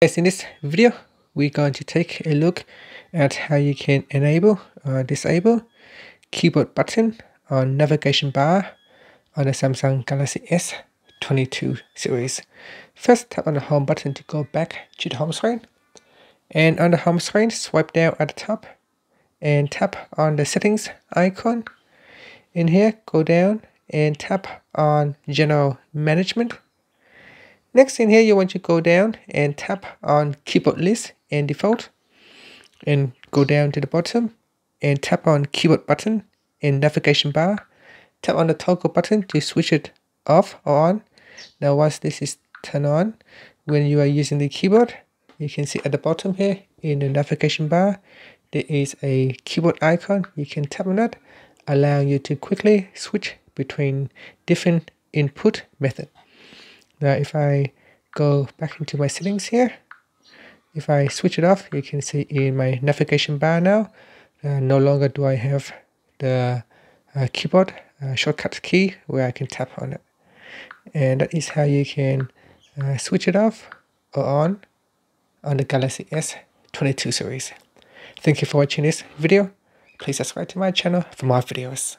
Guys, in this video, we're going to take a look at how you can enable or disable keyboard button on navigation bar on the Samsung Galaxy S22 series. First, tap on the home button to go back to the home screen. And on the home screen, swipe down at the top and tap on the settings icon. In here, go down and tap on general management. Next, in here, you want to go down and tap on keyboard list and default, and go down to the bottom and tap on keyboard button in navigation bar. Tap on the toggle button to switch it off or on. Now once this is turned on, when you are using the keyboard, you can see at the bottom here in the navigation bar, there is a keyboard icon. You can tap on that, allowing you to quickly switch between different input methods. Now if I go back into my settings here, if I switch it off, you can see in my navigation bar now, no longer do I have the keyboard shortcut key where I can tap on it. And that is how you can switch it off or on the Galaxy S22 series. Thank you for watching this video. Please subscribe to my channel for more videos.